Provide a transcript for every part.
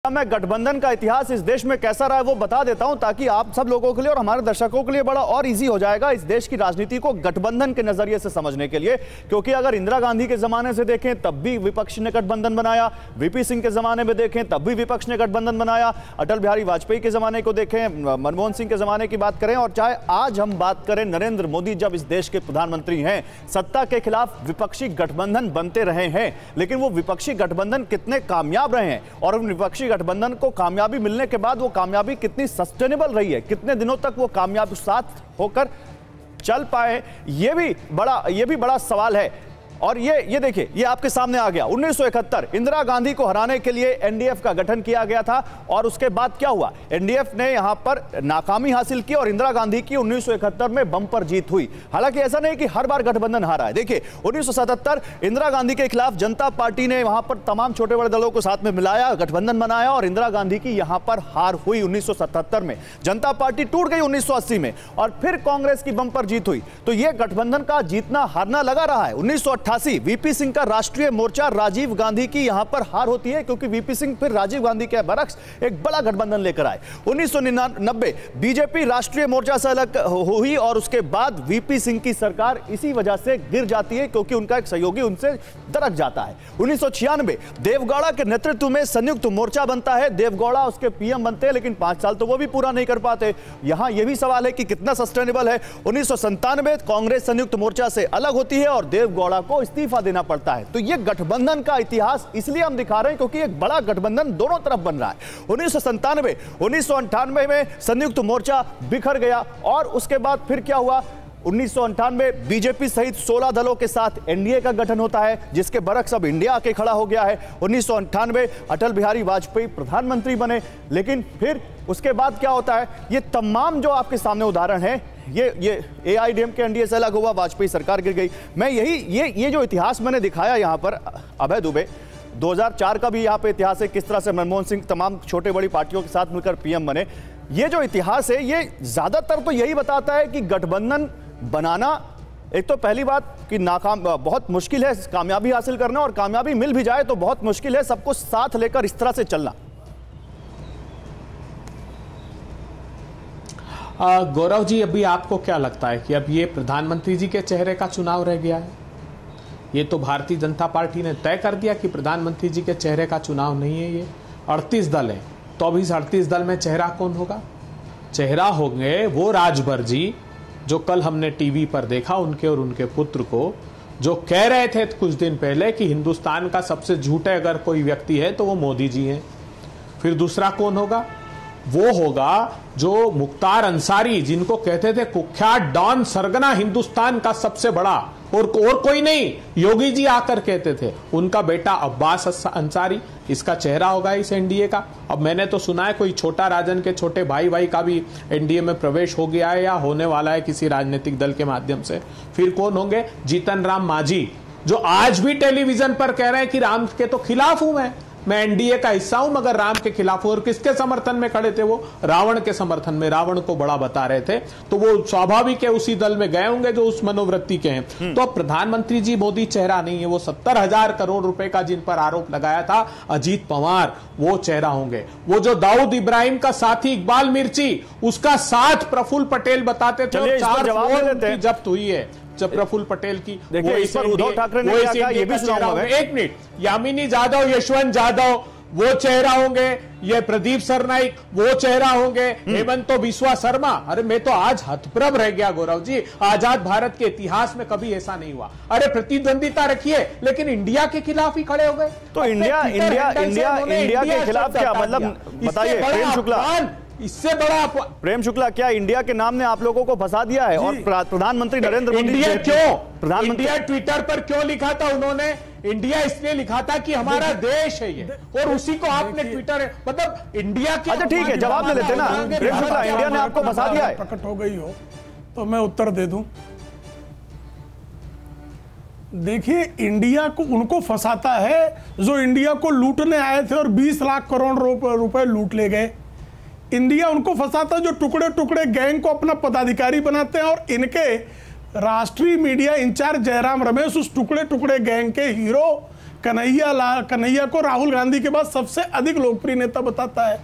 मैं गठबंधन का इतिहास इस देश में कैसा रहा है वो बता देता हूं, ताकि आप सब लोगों के लिए और हमारे दर्शकों के लिए बड़ा और इजी हो जाएगा इस देश की राजनीति को गठबंधन के नजरिए से समझने के लिए। क्योंकि अगर इंदिरा गांधी के जमाने से देखें तब भी विपक्ष ने गठबंधन बनाया, वीपी सिंह के जमाने में देखें तब भी विपक्ष ने गठबंधन बनाया, अटल बिहारी वाजपेयी के जमाने को देखें, मनमोहन सिंह के जमाने की बात करें, और चाहे आज हम बात करें नरेंद्र मोदी जब इस देश के प्रधानमंत्री हैं, सत्ता के खिलाफ विपक्षी गठबंधन बनते रहे हैं। लेकिन वो विपक्षी गठबंधन कितने कामयाब रहे हैं और उन विपक्षी गठबंधन को कामयाबी मिलने के बाद वो कामयाबी कितनी सस्टेनेबल रही है, कितने दिनों तक वो कामयाब साथ होकर चल पाए, ये भी बड़ा सवाल है। और ये देखिए, ये आपके सामने आ गया 1971 इंदिरा गांधी को हराने के लिए एनडीएफ का गठन किया गया था। और उसके बाद क्या हुआ, एनडीएफ ने यहां पर नाकामी हासिल की और इंदिरा गांधी की 1971 में बम्पर जीत हुई। हालांकि ऐसा नहीं कि हर बार गठबंधन हारा है। देखिए 1977 इंदिरा गांधी के खिलाफ जनता पार्टी ने वहां पर तमाम छोटे बड़े दलों को साथ में मिलाया, गठबंधन बनाया और इंदिरा गांधी की यहां पर हार हुई 1977 में। जनता पार्टी टूट गई 1980 में और फिर कांग्रेस की बम्पर जीत हुई। तो यह गठबंधन का जीतना हारना लगा रहा है। 1988 वीपी सिंह का राष्ट्रीय मोर्चा राजीव गांधी की यहां पर हार होती है, क्योंकि वीपी सिंह फिर राजीव गांधी के बरक्स एक बड़ा गठबंधन लेकर आए। 1999 बीजेपी राष्ट्रीय मोर्चा से अलग हुई और उसके बाद वीपी सिंह की सरकार इसी वजह से गिर जाती है, क्योंकि उनका एक सहयोगी उनसे दरक जाता है। 1996 देवगौड़ा के नेतृत्व में संयुक्त मोर्चा बनता है, देवगौड़ा उसके पीएम बनते हैं, लेकिन 5 साल तो वो भी पूरा नहीं कर पाते। यहां यह भी सवाल है कि कितना सस्टेनेबल है। 1997 कांग्रेस संयुक्त मोर्चा से अलग होती है और देवगौड़ा को इस्तीफा देना पड़ता है। तो यह गठबंधन का इतिहास इसलिए हम दिखा रहे हैं क्योंकि एक बड़ा गठबंधन दोनों तरफ बन रहा है। 1997 में संयुक्त मोर्चा बिखर गया और उसके बाद फिर क्या हुआ, 1998 बीजेपी सहित 16 दलों के साथ एनडीए का गठन होता है, जिसके बरक्स अब इंडिया आके खड़ा हो गया है। 1998 अटल बिहारी वाजपेयी प्रधानमंत्री बने। लेकिन फिर उसके बाद क्या होता है, ये तमाम जो आपके सामने उदाहरण है, ये एआईडीएम के एनडीए से अलग हुआ, वाजपेयी सरकार गिर गई। मैं ये जो इतिहास मैंने दिखाया यहां पर, अभय दुबे 2004 का भी यहां पे इतिहास है, किस तरह से मनमोहन सिंह तमाम छोटे बड़ी पार्टियों के साथ मिलकर पीएम बने। ये जो इतिहास है ये ज्यादातर तो यही बताता है कि गठबंधन बनाना, एक तो पहली बात कि नाकाम बहुत मुश्किल है कामयाबी हासिल करना, और कामयाबी मिल भी जाए तो बहुत मुश्किल है सबको साथ लेकर इस तरह से चलना। गौरव जी, अभी आपको क्या लगता है कि अब ये प्रधानमंत्री जी के चेहरे का चुनाव रह गया है? ये तो भारतीय जनता पार्टी ने तय कर दिया कि प्रधानमंत्री जी के चेहरे का चुनाव नहीं है। ये 38 दल हैं, तो अभी इस 38 दल में चेहरा कौन होगा? चेहरा होंगे वो राजभर जी जो कल हमने टीवी पर देखा, उनके और उनके पुत्र को, जो कह रहे थे कुछ दिन पहले कि हिंदुस्तान का सबसे झूठे अगर कोई व्यक्ति है तो वो मोदी जी हैं। फिर दूसरा कौन होगा? वो होगा जो मुख्तार अंसारी, जिनको कहते थे कुख्यात डॉन सरगना हिंदुस्तान का सबसे बड़ा, और कोई नहीं, योगी जी आकर कहते थे, उनका बेटा अब्बास अंसारी, इसका चेहरा होगा इस एनडीए का। अब मैंने तो सुना है कोई छोटा राजन के छोटे भाई का भी एनडीए में प्रवेश हो गया है या होने वाला है किसी राजनीतिक दल के माध्यम से। फिर कौन होंगे? जीतन राम मांझी, जो आज भी टेलीविजन पर कह रहे हैं कि राम के तो खिलाफ हूं मैं एनडीए का हिस्सा हूं मगर राम के खिलाफ हूं। और किसके समर्थन में खड़े थे वो? रावण के समर्थन में, रावण को बड़ा बता रहे थे। तो वो स्वाभाविक है उसी दल में गए होंगे जो उस मनोवृत्ति के हैं। तो अब प्रधानमंत्री जी मोदी चेहरा नहीं है, वो 70,000 करोड़ रुपए का जिन पर आरोप लगाया था अजीत पवार, वो चेहरा होंगे। वो जो दाऊद इब्राहिम का साथी इकबाल मिर्ची, उसका साथ प्रफुल्ल पटेल बताते थे, 4 जब्त हुई है जब प्रफुल्ल पटेल की। देखिए इस पर उद्धव ठाकरे ने क्या कहा ये भी सुनाऊंगा। एक मिनट, यामिनी जाधव, यशवंत जाधव वो चेहरा होंगे, ये प्रदीप सरनाइक वो चेहरा होंगे, हेमंत बिस्वा शर्मा। अरे मैं तो आज हतप्रभ रह गया गौरव जी, आजाद भारत के इतिहास में कभी ऐसा नहीं हुआ। अरे प्रतिद्वंदिता रखिए लेकिन इंडिया के खिलाफ ही खड़े हो गए। तो इंडिया के खिलाफ क्या मतलब बताइए? प्रेम शुक्ला, इससे बड़ा प्रेम शुक्ला, क्या इंडिया के नाम ने आप लोगों को फंसा दिया है? और प्रधानमंत्री नरेंद्र मोदी, इंडिया क्यों? इंडिया ट्विटर पर क्यों लिखा था उन्होंने? इंडिया इसलिए लिखा था कि हमारा देश है ये, और उसी को आपने ट्विटर मतलब इंडिया के। अच्छा ठीक है, जवाब दे लेते ना प्रेम शुक्ला, इंडिया ने आपको फंसा दिया है। प्रकट हो गई हो तो मैं उत्तर दे दूं। देखिए, इंडिया को उनको फंसाता है जो इंडिया को लूटने आए थे और 20 लाख करोड़ रुपए लूट ले गए। इंडिया उनको फंसाता है जो टुकड़े टुकड़े गैंग को अपना पदाधिकारी बनाते हैं, और इनके राष्ट्रीय मीडिया इंचार्ज जयराम रमेश उस टुकड़े टुकड़े गैंग के हीरो कन्हैया को राहुल गांधी के बाद सबसे अधिक लोकप्रिय नेता बताता है।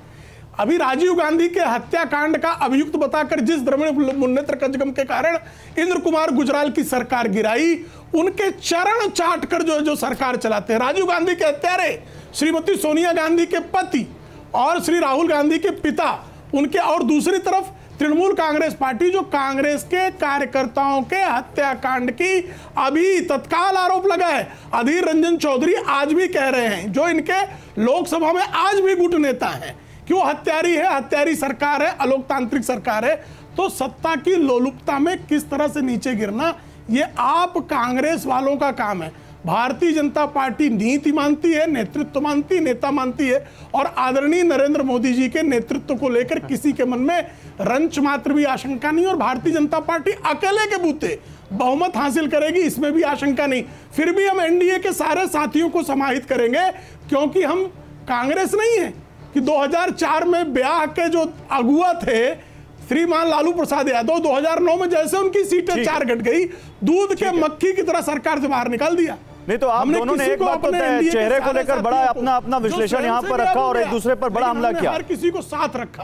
अभी राजीव गांधी के हत्याकांड का अभियुक्त बताकर जिस द्रविड़ मुन्नेत्र कजगम के कारण इंद्र कुमार गुजराल की सरकार गिराई, उनके चरण चाट कर जो सरकार चलाते हैं राजीव गांधी के हत्यारे श्रीमती सोनिया गांधी के पति और श्री राहुल गांधी के पिता उनके, और दूसरी तरफ तृणमूल कांग्रेस पार्टी जो कांग्रेस के कार्यकर्ताओं के हत्याकांड की अभी तत्काल आरोप लगा है। अधीर रंजन चौधरी आज भी कह रहे हैं, जो इनके लोकसभा में आज भी गुट नेता हैं, कि वो हत्यारी है, हत्यारी सरकार है, अलोकतांत्रिक सरकार है। तो सत्ता की लोलुपता में किस तरह से नीचे गिरना, ये आप कांग्रेस वालों का काम है। भारतीय जनता पार्टी नीति मानती है, नेतृत्व मानती, नेता मानती है, और आदरणीय नरेंद्र मोदी जी के नेतृत्व को लेकर किसी के मन में रंच मात्र भी आशंका नहीं। और भारतीय जनता पार्टी अकेले के बूते बहुमत हासिल करेगी, इसमें भी आशंका नहीं। फिर भी हम एनडीए के सारे साथियों को समाहित करेंगे, क्योंकि हम कांग्रेस नहीं है कि 2004 में ब्याह के जो अगुआ थे श्रीमान लालू प्रसाद यादव, 2009 में जैसे उनकी सीटें 4 घट गई, दूध के मक्खी की तरह सरकार से बाहर निकाल दिया। नहीं तो आप दोनों ने एक बात तो चेहरे को लेकर बड़ा अपना विश्लेषण यहाँ पर रखा और एक दूसरे पर बड़ा हमला किया, हर किसी को साथ रखा।